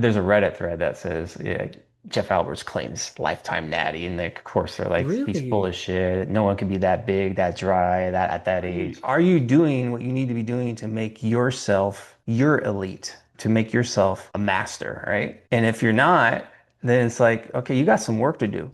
There's a Reddit thread that says, yeah, Jeff Alberts claims lifetime natty, and of course they're like, he's full Really? of shit. No one can be that big, that dry, that at that age. Really? Are you doing what you need to be doing to make yourself your elite, to make yourself a master, right? And if you're not, then it's like, okay, you got some work to do.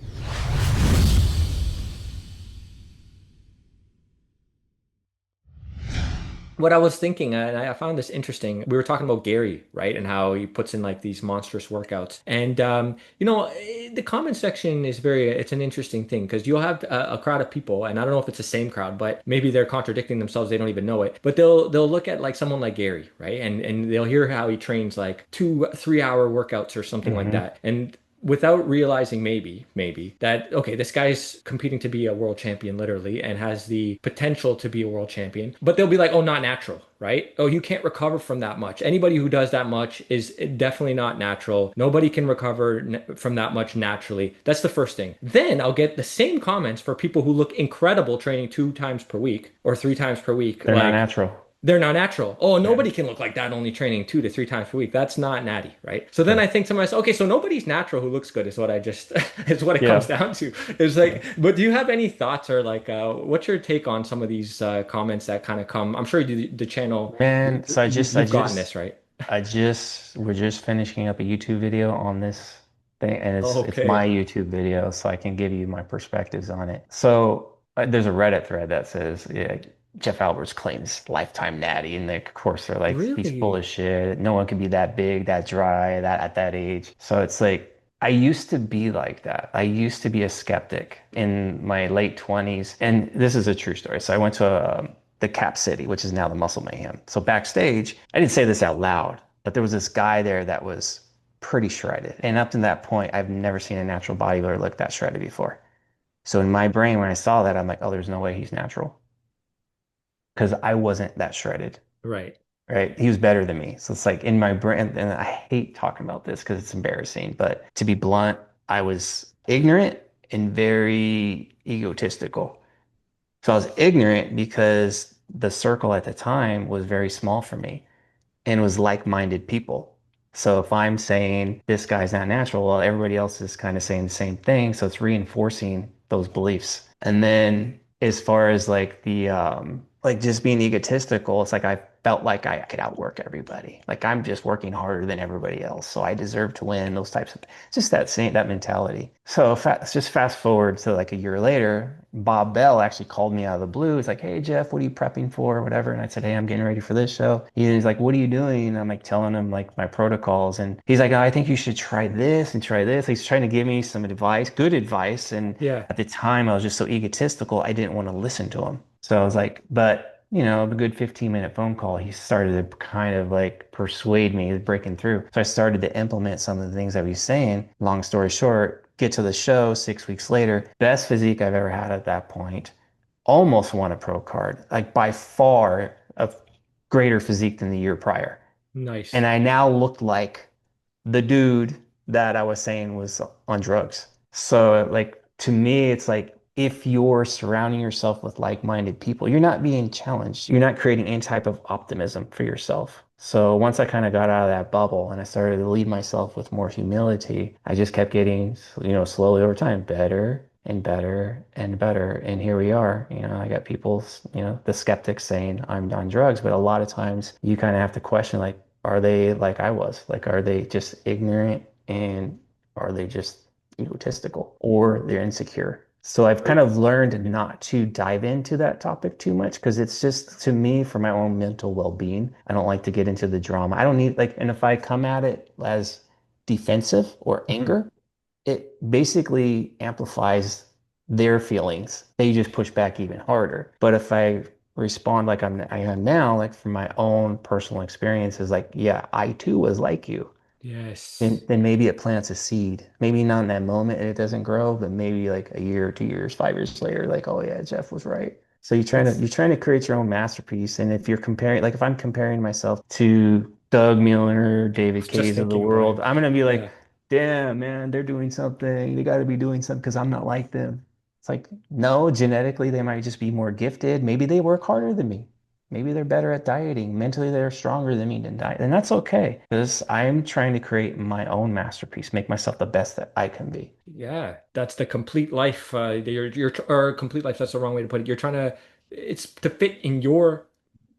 What I was thinking, and I found this interesting. We were talking about Gary, right, and how he puts in like these monstrous workouts. And the comment section is it's an interesting thing because you'll have a crowd of people, and I don't know if it's the same crowd, but maybe they're contradicting themselves. They don't even know it. But they'll look at like someone like Gary, right, and they'll hear how he trains like 2 3 hour workouts or something like Hmm. that, and without realizing maybe that okay, this guy's competing to be a world champion literally and has the potential to be a world champion, but they'll be like, oh, not natural, right? Oh, you can't recover from that much. Anybody who does that much is definitely not natural. Nobody can recover from that much naturally. That's the first thing. Then I'll get the same comments for people who look incredible training 2 times per week or 3 times per week, They're not like natural. they're not natural. Oh, Yeah. nobody can look like that only training 2 to 3 times per week. That's not natty, right? So then Yeah. I think to myself, okay, so nobody's natural who looks good is what I just is what it comes Yeah. down to. It's Yeah. like, but do you have any thoughts or like what's your take on some of these comments that kind of come? I'm sure the channel Man, so you've gotten this, right? we're just finishing up a YouTube video on this thing, and it's my Okay. YouTube video, so I can give you my perspectives on it. So there's a Reddit thread that says, yeah, Jeff Alberts claims lifetime natty, and of course they're like, he's full Really? of shit. No one can be that big, that dry, that at that age. So it's like I used to be like that. I used to be a skeptic in my late 20s, and this is a true story. So I went to the Cap City, which is now the Muscle Mayhem. So backstage, I didn't say this out loud, but there was this guy there that was pretty shredded. And up to that point, I've never seen a natural bodybuilder look that shredded before. So in my brain, when I saw that, I'm like, oh, there's no way he's natural because I wasn't that shredded, Right. right? He was better than me. So it's like in my brain, and I hate talking about this because it's embarrassing, but to be blunt, I was ignorant and very egotistical. So I was ignorant because the circle at the time was very small for me and was like-minded people. So if I'm saying this guy's not natural, well, everybody else is kind of saying the same thing. So it's reinforcing those beliefs. And then as far as like the like just being egotistical, it's like I felt like I could outwork everybody. Like I'm just working harder than everybody else. So I deserve to win, those types of just that mentality. So just fast forward to like a year later, Bob Bell actually called me out of the blue. He's like, "Hey Jeff, what are you prepping for?" Or whatever. And I said, "Hey, I'm getting ready for this show." He's like, "What are you doing?" And I'm like telling him like my protocols. And he's like, "Oh, I think you should try this and try this." He's trying to give me some advice, good advice. And Yeah. at the time, I was just so egotistical, I didn't want to listen to him. So I was like, but a good 15-minute phone call, he started to kind of like persuade me, breaking through. So I started to implement some of the things that he was saying. Long story short, get to the show 6 weeks later, best physique I've ever had at that point. Almost won a pro card, like by far a greater physique than the year prior. And Nice. I now looked like the dude that I was saying was on drugs. So, like, to me, it's like if you're surrounding yourself with like-minded people, you're not being challenged. You're not creating any type of optimism for yourself. So once I kind of got out of that bubble and I started to lead myself with more humility, I just kept getting, slowly over time, better and better and better. And here we are. I got people, the skeptics saying I'm on drugs, but a lot of times you kind of have to question, like, are they like I was? Like, are they just ignorant and are they just egotistical or they're insecure? So I've kind of learned not to dive into that topic too much because it's just to me for my own mental well-being. I don't like to get into the drama. I don't need and if I come at it as defensive or Mhm. anger, it basically amplifies their feelings. They just push back even harder. But if I respond like I am now, like from my own personal experiences, like, yeah, I too was like you. Then, Yes. then maybe it plants a seed. Maybe not in that moment and it doesn't grow, but maybe like a year, 2 years, 5 years later, like, oh yeah, Jeff was right. So It's you're trying to create your own masterpiece. And if you're comparing, like if I'm comparing myself to Doug Mueller, I David was just Kays of the thinking about world, him. I'm gonna be like, Yeah. damn, man, they're doing something. They got to be doing something because I'm not like them. It's like, no, genetically they might just be more gifted. Maybe they work harder than me. Maybe they're better at dieting. Mentally, they're stronger than me in diet. And that's okay because I'm trying to create my own masterpiece, make myself the best that I can be. Yeah, that's the complete life. You're or complete life. That's the wrong way to put it. You're trying to, it's to fit in your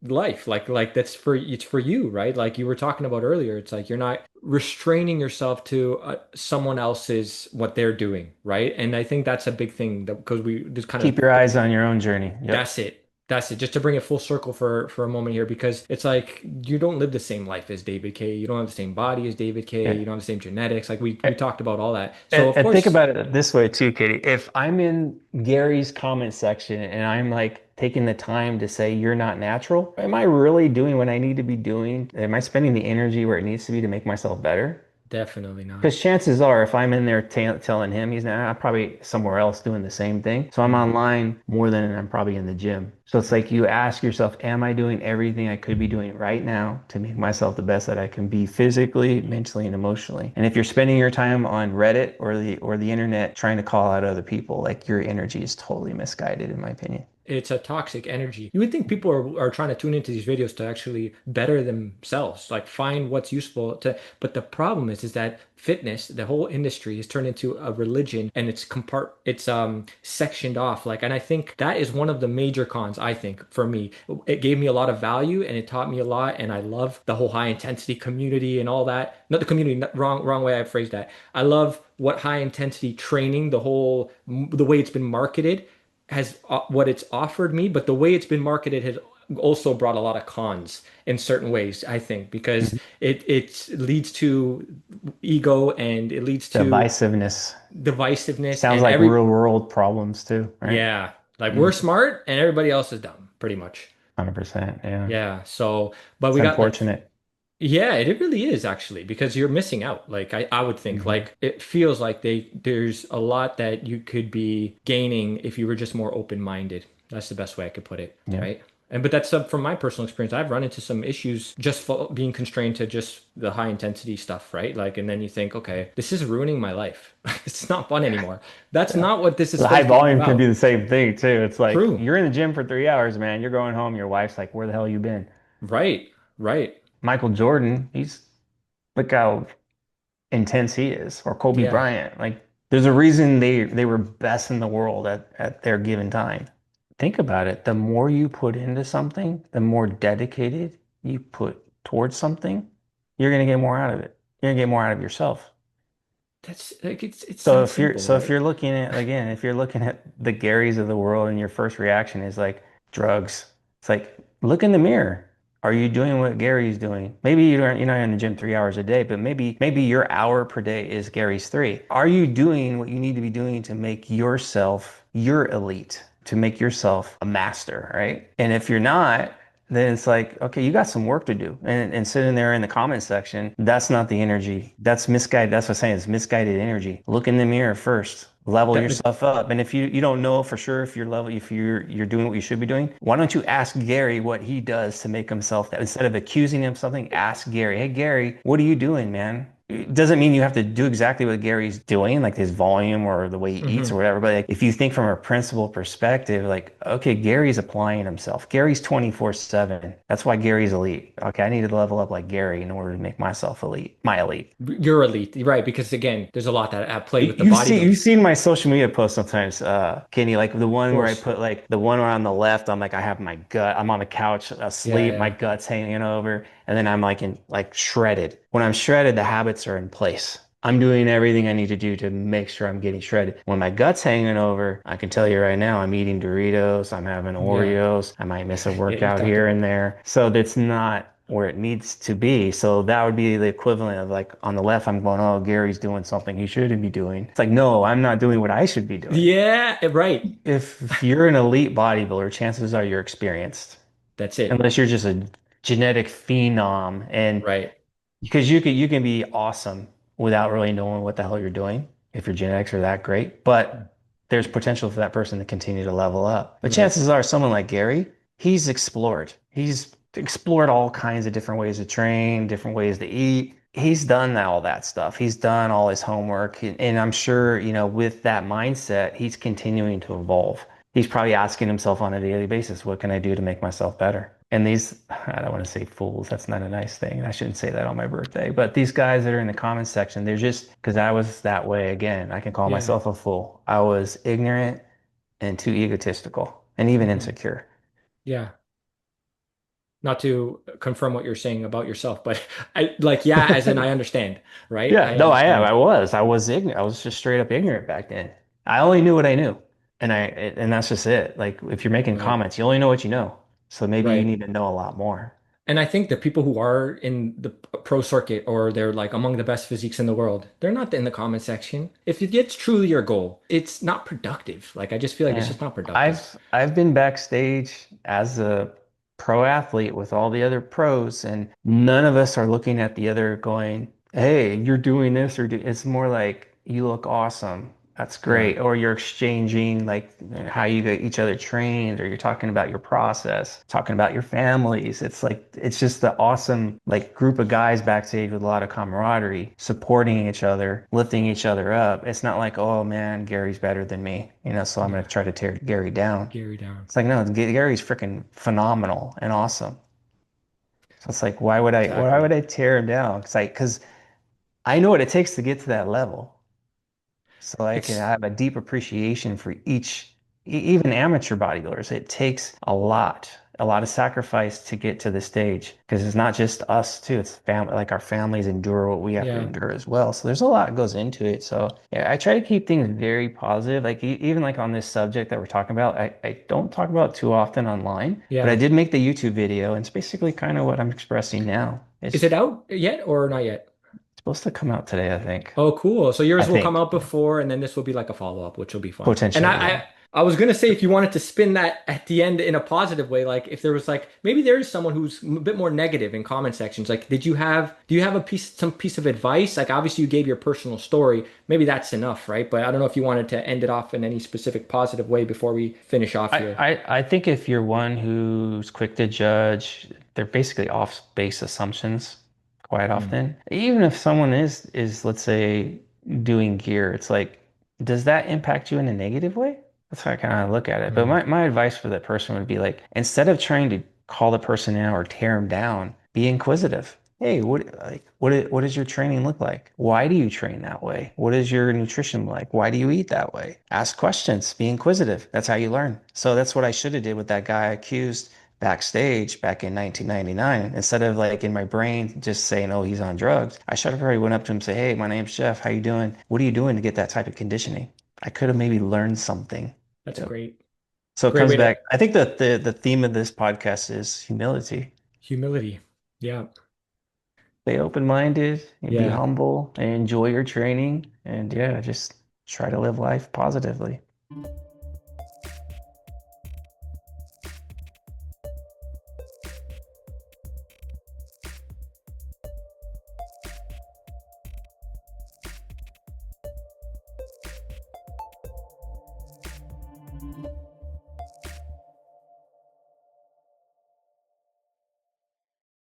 life. Like that's for it's for you, right? Like you were talking about earlier. It's like you're not restraining yourself to someone else's what they're doing, right? And I think that's a big thing that because we just kind Keep of your eyes on your own journey. Yep. that's it. That's it. Just to bring it full circle for a moment here, because it's like you don't live the same life as David K. You don't have the same body as David K. Yeah. You don't have the same genetics. Like we talked about all that. So of And think course, about it this way too, Katie. If I'm in Gary's comment section and I'm like taking the time to say you're not natural, am I really doing what I need to be doing? Am I spending the energy where it needs to be to make myself better? definitely not. Because chances are, if I'm in there telling him he's not, I'm probably somewhere else doing the same thing. So I'm Mhm. online more than I'm probably in the gym. So it's like you ask yourself, am I doing everything I could be doing right now to make myself the best that I can be physically, mentally, and emotionally? And if you're spending your time on Reddit or the internet trying to call out other people, like your energy is totally misguided, in my opinion. It's a toxic energy. You would think people are trying to tune into these videos to actually better themselves, like find what's useful to, but the problem is that fitness, the whole industry has turned into a religion and it's sectioned off. Like, and I think that is one of the major cons, I think, for me. It gave me a lot of value and it taught me a lot, and I love the whole high intensity community and all that. Not the community, wrong way I phrased that. I love what high intensity training, the way it's been marketed has what it's offered me, but the way it's been marketed has also brought a lot of cons in certain ways, I think, because Mhm. it leads to ego and it leads to Divisiveness. divisiveness Sounds and like real world problems too, right? yeah, like we're Mm, smart and everybody else is dumb, pretty much. 100%. Yeah. Yeah, so but It's we got like unfortunate. yeah, it really is actually because you're missing out. Like I would think Mhm. like it feels like there's a lot that you could be gaining if you were just more open-minded. That's the best way I could put it, Yeah. right? And but that's from my personal experience. I've run into some issues just being constrained to just the high intensity stuff, right? Like, and then you think, okay, this is ruining my life. It's not fun anymore. That's Yeah. not what this is The high supposed to be volume can do about. the same thing too. It's like True. you're in the gym for 3 hours, man. You're going home. Your wife's like, "Where the hell you been?" Right. Right. Michael Jordan, he's look how intense he is, or Kobe Yeah. Bryant. Like, there's a reason they were best in the world at their given time. Think about it. The more you put into something, the more dedicated you put towards something, you're gonna get more out of it. You're gonna get more out of yourself. That's like it's So that if you're simple, so if right? you're looking at again, if you're looking at the Garys of the world and your first reaction is like drugs, it's like look in the mirror. Are you doing what Gary's doing? Maybe you're not in the gym 3 hours a day, but maybe your hour per day is Gary's three. Are you doing what you need to be doing to make yourself your elite, to make yourself a master, right? And if you're not, then it's like, okay, you got some work to do. And sitting there in the comment section, that's not the energy. That's misguided. That's what I'm saying. It's misguided energy. Look in the mirror first. Level That yourself up. And if you don't know for sure if you're doing what you should be doing, why don't you ask Gary what he does to make himself that instead of accusing him of something, ask Gary, hey Gary, what are you doing, man? It doesn't mean you have to do exactly what Gary's doing, like his volume or the way he eats or hmm whatever. But like, if you think from a principal perspective, like, okay, Gary's applying himself. Gary's 24/7. That's why Gary's elite. Okay, I need to level up like Gary in order to make myself elite, my elite. You're elite, right? Because again, there's a lot that at play with the You've bodybuilding. seen my social media posts sometimes, Kenny, like the Of one where I course. put like the one where on the left, I'm like I have my gut, I'm on the couch Yeah, asleep, my yeah. gut's hanging over, and then I'm like in like shredded. When I'm shredded, the habits are in place. I'm doing everything I need to do to make sure I'm getting shredded. When my gut's hanging over, I can tell you right now, I'm eating Doritos, I'm having Yeah. Oreos, I might miss a Yeah, you've workout talked here about and that. there. So that's not where it needs to be. So that would be the equivalent of like on the left, I'm going, oh, Gary's doing something he shouldn't be doing. It's like, no, I'm not doing what I should be doing. Yeah, right. If you're an elite bodybuilder, chances are you're experienced, That's it. unless you're just a genetic phenom. And Right. because you can be awesome without really knowing what the hell you're doing if your genetics are that great. But there's potential for that person to continue to level up. But Right. chances are someone like Gary, he's explored. He's explored all kinds of different ways to train, different ways to eat. He's done all that stuff. He's done all his homework. And I'm sure, with that mindset, he's continuing to evolve. He's probably asking himself on a daily basis, what can I do to make myself better? And these, I don't want to say fools. That's not a nice thing. I shouldn't say that on my birthday. But these guys that are in the comment section, they're just because I was that way again. I can call Yeah. myself a fool. I was ignorant and too egotistical and even Hmm. insecure. Yeah. Not to confirm what you're saying about yourself, but I like, yeah, as in I understand, right? Yeah, I no, I am. understand. I was ignorant. I was just straight up ignorant back then. I only knew what I knew. And that's just it. Like if you're making Right. comments, you only know what you know. So maybe you Right. need to know a lot more. And I think the people who are in the pro circuit or they're like among the best physiques in the world, they're not in the comment section. If it's truly your goal, it's not productive. Like I just feel like it's Yeah. just not productive. I've been backstage as a pro athlete with all the other pros, and none of us are looking at the other going, "Hey, you're doing this," or it's more like, "You look awesome. That's Yeah. great." Or you're exchanging like how you get each other trained, or you're talking about your process, talking about your families. It's like it's just the awesome like group of guys backstage with a lot of camaraderie, supporting each other, lifting each other up. It's not like, "Oh man, Gary's better than me," so I'm gonna Yeah. try to tear Gary down. Gary down. It's like, no, Gary's freaking phenomenal and awesome. So it's like, why would Exactly. I tear him down? Because I know what it takes to get to that level. So I can It's have a deep appreciation for each, even amateur bodybuilders. It takes a lot of sacrifice to get to the stage because it's not just us too. It's family, like our families endure what we have to yeah. endure as well. So there's a lot that goes into it. So yeah, I try to keep things very positive. Like even like on this subject that we're talking about, I don't talk about it too often online, but I Yeah. did make the YouTube video and it's basically kind of what I'm expressing now. Is It's it out yet or not yet? supposed to come out today, I think. Oh, cool. So I yours will come think, out before, and then this will be like a follow-up, which will be fun. And potentially, yeah. I was gonna say if you wanted to spin that at the end in a positive way, like if there was like maybe there is someone who's a bit more negative in comment sections. Like, do you have some piece of advice? Like, obviously you gave your personal story. Maybe that's enough, right? But I don't know if you wanted to end it off in any specific positive way before we finish off here. I think if you're one who's quick to judge, they're basically off base assumptions quite Hmm. often. Even if someone is let's say doing gear, it's like, does that impact you in a negative way? That's how I kind of look at it. But Hmm. my advice for that person would be like, instead of trying to call the person out or tear them down, be inquisitive. Hey, what does your training look like? Why do you train that way? What is your nutrition like? Why do you eat that way? Ask questions, be inquisitive. That's how you learn. So that's what I should have did with that guy accused backstage back in 1999. Instead of like in my brain just saying, "Oh, he's on drugs," I should have already went up to him and say, "Hey, my name's Jeff. How you doing? What are you doing to get that type of conditioning?" I could have maybe learned something. That's a Yep. So it great comes way to back. I think that the theme of this podcast is humility. humility. Yeah. Stay open-minded and be Yeah. humble and enjoy your training. And yeah, just try to live life positively.